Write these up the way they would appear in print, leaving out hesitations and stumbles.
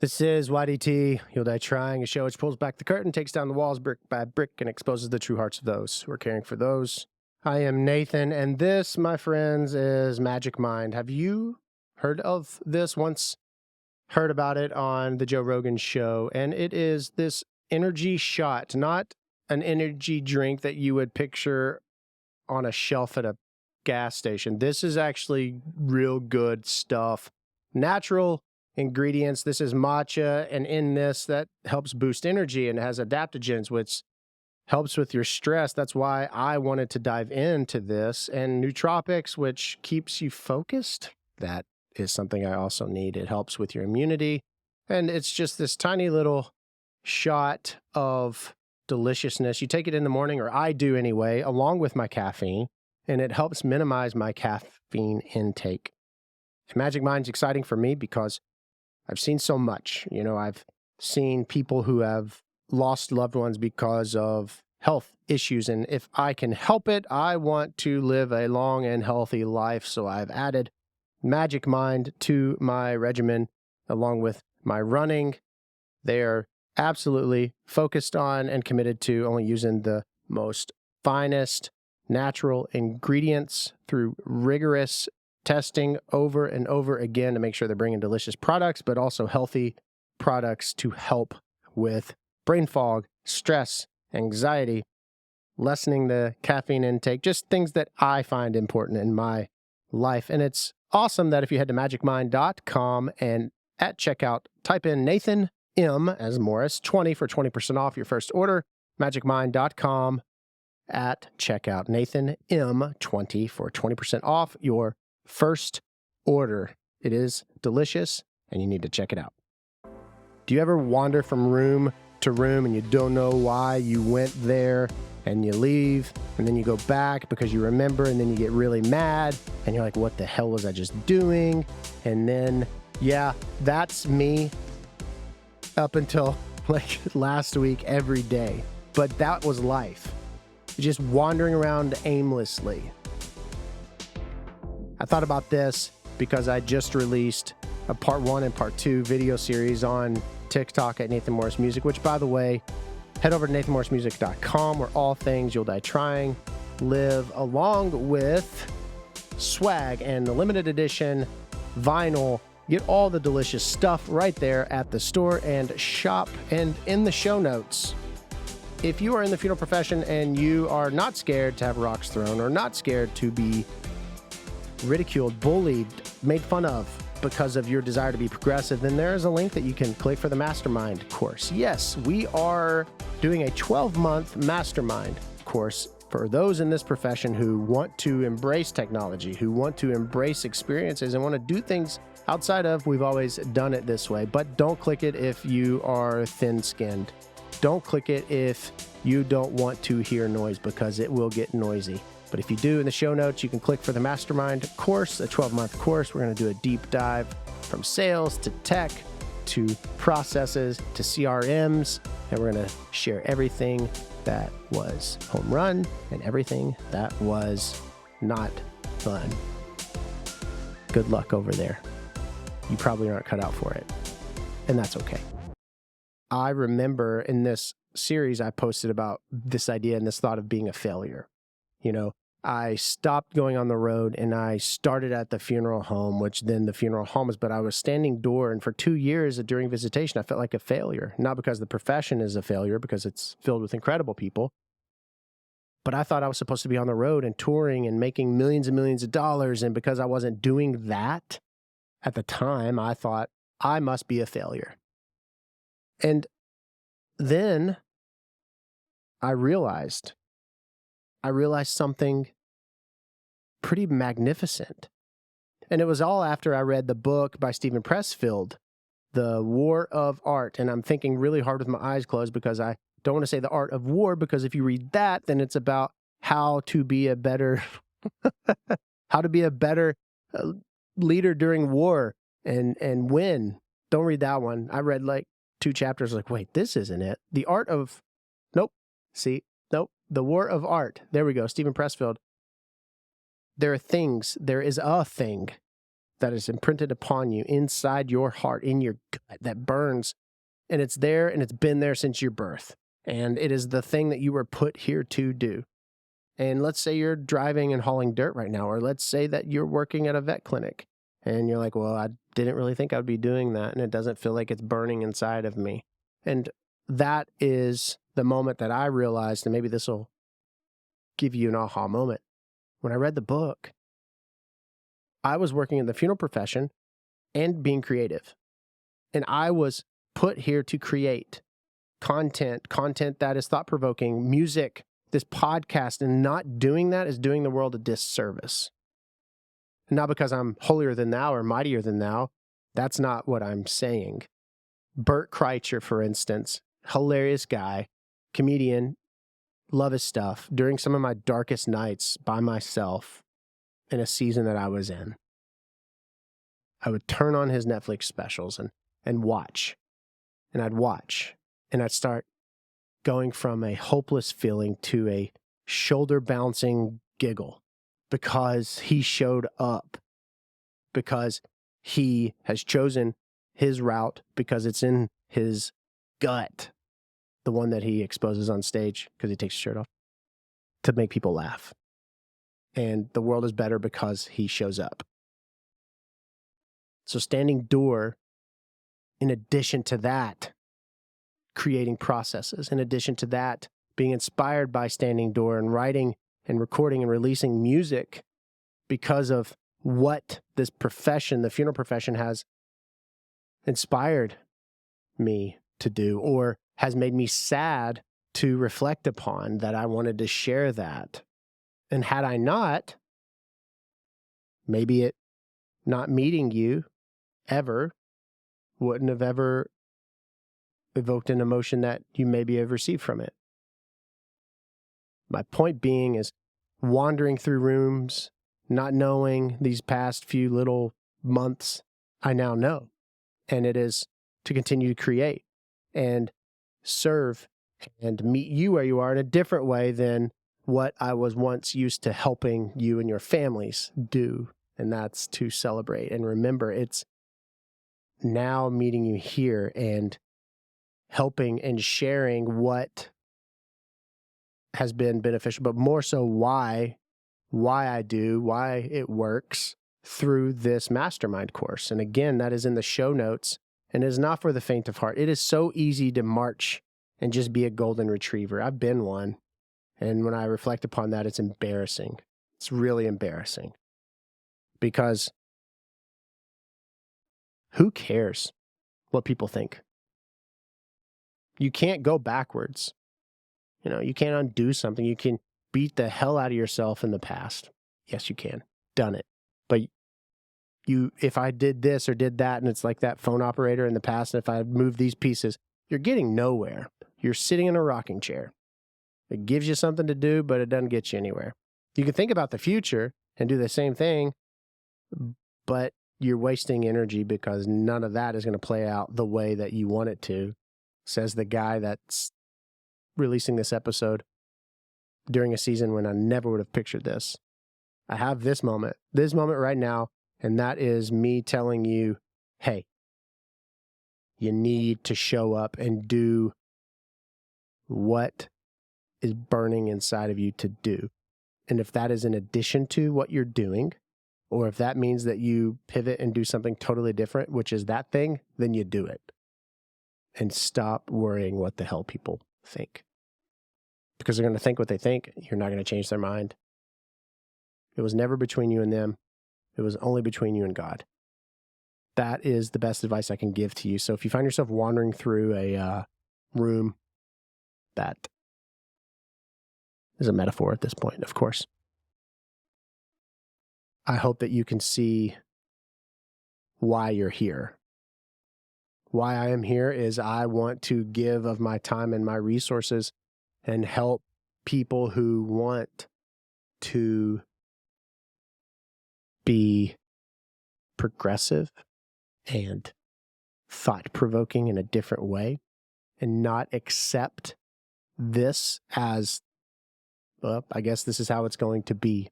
This is YDT, You'll Die Trying, a show which pulls back the curtain, takes down the walls brick by brick, and exposes the true hearts of those who are caring for those. I am Nathan, and this, my friends, is Magic Mind. Have you heard of this once? Heard about it on the Joe Rogan show, and it is this energy shot, not an energy drink that you would picture on a shelf at a gas station. This is actually real good stuff. Natural ingredients. This is matcha, and in this, that helps boost energy and has adaptogens, which helps with your stress. That's why I wanted to dive into this. And nootropics, which keeps you focused. That is something I also need. It helps with your immunity. And it's just this tiny little shot of deliciousness. You take it in the morning, or I do anyway, along with my caffeine, and it helps minimize my caffeine intake. Magic Mind's exciting for me because I've seen so much. You know, I've seen people who have lost loved ones because of health issues, and if I can help it, I want to live a long and healthy life. So I've added Magic Mind to my regimen along with my running. They're absolutely focused on and committed to only using the most finest natural ingredients through rigorous testing over and over again to make sure they're bringing delicious products, but also healthy products to help with brain fog, stress, anxiety, lessening the caffeine intake, just things that I find important in my life. And it's awesome that if you head to magicmind.com and at checkout, type in Nathan M as Morris 20 for 20% off your first order. Magicmind.com at checkout. Nathan M 20 for 20% off your first order. It is delicious, and you need to check it out. Do you ever wander from room to room and you don't know why you went there, and you leave, and then you go back because you remember, and then you get really mad, and you're like, what the hell was I just doing? And then, yeah, that's me up until like last week every day. But that was life. Just wandering around aimlessly. I thought about this because I just released a part 1 and part 2 video series on TikTok at Nathan Morris Music, which, by the way, head over to nathanmorrismusic.com where all things You'll Die Trying live, along with swag and the limited edition vinyl. Get all the delicious stuff right there at the store and shop. And in the show notes, if you are in the funeral profession and you are not scared to have rocks thrown, or not scared to be ridiculed, bullied, made fun of because of your desire to be progressive, then there is a link that you can click for the Mastermind course. Yes, we are doing a 12-month Mastermind course for those in this profession who want to embrace technology, who want to embrace experiences, and want to do things outside of we've always done it this way. But don't click it if you are thin-skinned. Don't click it if you don't want to hear noise, because it will get noisy. But if you do, in the show notes, you can click for the Mastermind course, a 12-month course. We're going to do a deep dive from sales to tech to processes to CRMs, and we're going to share everything that was home run and everything that was not fun. Good luck over there. You probably aren't cut out for it, and that's okay. I remember in this series I posted about this idea and this thought of being a failure. You know, I stopped going on the road and I started at the funeral home, which then the funeral home was, but I was standing door. And for 2 years during visitation, I felt like a failure, not because the profession is a failure, because it's filled with incredible people. But I thought I was supposed to be on the road and touring and making millions and millions of dollars. And because I wasn't doing that at the time, I thought I must be a failure. And then I realized something pretty magnificent. And it was all after I read the book by Steven Pressfield, The War of Art. And I'm thinking really hard with my eyes closed because I don't want to say the art of war, because if you read that, then it's about how to be a better, leader during war and win. Don't read that one. I read like 2 chapters, like, wait, this isn't it. The Art of, nope. The War of Art. There we go. Stephen Pressfield. There is a thing that is imprinted upon you inside your heart, in your gut, that burns. And it's there, and it's been there since your birth. And it is the thing that you were put here to do. And let's say you're driving and hauling dirt right now, or let's say that you're working at a vet clinic and you're like, well, I didn't really think I would be doing that, and it doesn't feel like it's burning inside of me. And that is the moment that I realized, and maybe this will give you an aha moment. When I read the book, I was working in the funeral profession and being creative. And I was put here to create content that is thought-provoking, music, this podcast, and not doing that is doing the world a disservice. Not because I'm holier than thou or mightier than thou. That's not what I'm saying. Bert Kreischer, for instance, hilarious guy, comedian, love his stuff. During some of my darkest nights by myself in a season that I was in, I would turn on his Netflix specials and watch. And I'd watch. And I'd start going from a hopeless feeling to a shoulder-bouncing giggle because he showed up, because he has chosen his route, because it's in his gut, the one that he exposes on stage because he takes his shirt off, to make people laugh. And the world is better because he shows up. So standing door, in addition to that, creating processes, in addition to that, being inspired by Standing Door and writing and recording and releasing music because of what this profession, the funeral profession, has inspired me to do, or has made me sad to reflect upon, that I wanted to share that. And had I not, maybe it not meeting you ever wouldn't have ever evoked an emotion that you maybe have received from it. My point being is wandering through rooms, not knowing these past few little months, I now know. And it is to continue to create and serve and meet you where you are in a different way than what I was once used to helping you and your families do. And that's to celebrate and remember, it's now meeting you here and helping and sharing what has been beneficial, but more so why I do, why it works through this mastermind course. And again, that is in the show notes, and it is not for the faint of heart. It is so easy to march and just be a golden retriever. I've been one. And when I reflect upon that, it's embarrassing. It's really embarrassing. Because who cares what people think? You can't go backwards. You can't undo something. You can beat the hell out of yourself in the past. Yes, you can. Done it. But if I did this or did that, and it's like that phone operator in the past, and if I moved these pieces, you're getting nowhere. You're sitting in a rocking chair. It gives you something to do, but it doesn't get you anywhere. You can think about the future and do the same thing, but you're wasting energy because none of that is going to play out the way that you want it to, says the guy that's releasing this episode during a season when I never would have pictured this. I have this moment right now, and that is me telling you, hey, you need to show up and do what is burning inside of you to do. And if that is in addition to what you're doing, or if that means that you pivot and do something totally different, which is that thing, then you do it. And stop worrying what the hell people think. Because they're going to think what they think. You're not going to change their mind. It was never between you and them. It was only between you and God. That is the best advice I can give to you. So if you find yourself wandering through a room, that is a metaphor at this point, of course. I hope that you can see why you're here. Why I am here is I want to give of my time and my resources and help people who want to be progressive and thought-provoking in a different way and not accept this as, well, I guess this is how it's going to be.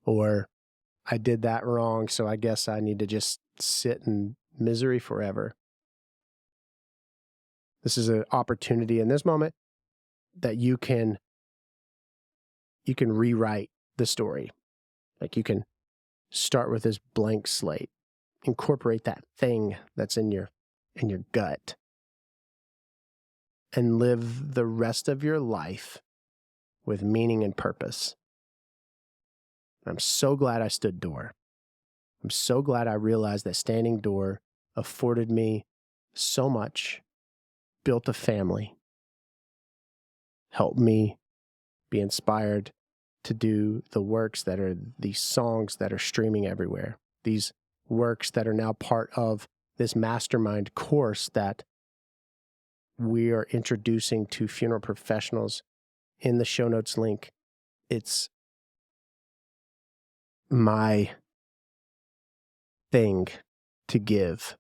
Or I did that wrong, so I guess I need to just sit in misery forever. This is an opportunity in this moment that you can rewrite the story. Like, you can start with this blank slate, incorporate that thing that's in your gut, and live the rest of your life with meaning and purpose. I'm so glad I stood door. I'm so glad I realized that standing door afforded me so much, built a family, helped me be inspired to do the works that are these songs that are streaming everywhere, these works that are now part of this Mastermind course that we are introducing to funeral professionals. In the show notes link, it's my thing to give.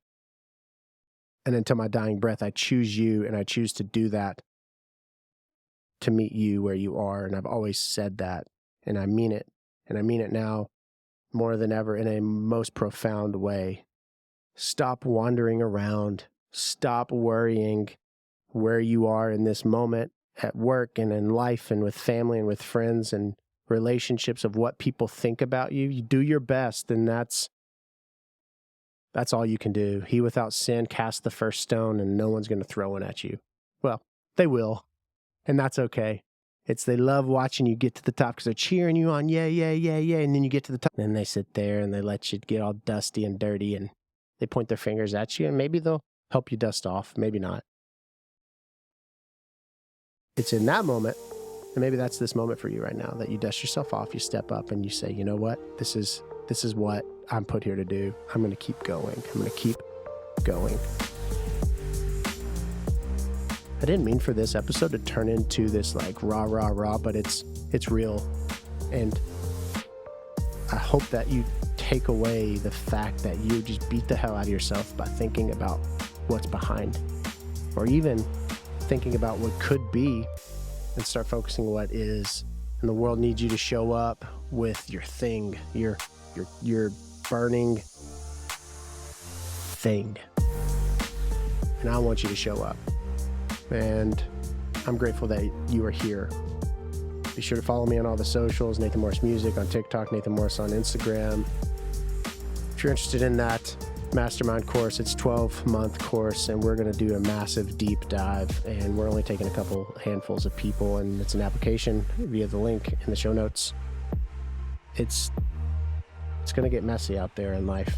And until my dying breath, I choose you, and I choose to do that to meet you where you are. And I've always said that, and I mean it. And I mean it now more than ever in a most profound way. Stop wandering around. Stop worrying where you are in this moment at work and in life and with family and with friends and relationships of what people think about you. You do your best, and that's all you can do. He without sin cast the first stone, and no one's going to throw one at you. Well, they will, and that's okay. They love watching you get to the top because they're cheering you on, yeah, yeah, yeah, yeah, and then you get to the top. Then they sit there and they let you get all dusty and dirty, and they point their fingers at you, and maybe they'll help you dust off, maybe not. It's in that moment, and maybe that's this moment for you right now, that you dust yourself off, you step up, and you say, you know what, this is what I'm put here to do. I'm going to keep going. I'm going to keep going. I didn't mean for this episode to turn into this like rah, rah, rah, but it's real. And I hope that you take away the fact that you just beat the hell out of yourself by thinking about what's behind, or even thinking about what could be, and start focusing on what is. And the world needs you to show up with your thing, your burning thing. And I want you to show up. And I'm grateful that you are here. Be sure to follow me on all the socials, Nathan Morris Music on TikTok, Nathan Morris on Instagram. If you're interested in that Mastermind course, it's a 12-month course, and we're going to do a massive deep dive, and we're only taking a couple handfuls of people, and it's an application via the link in the show notes. It's going to get messy out there in life.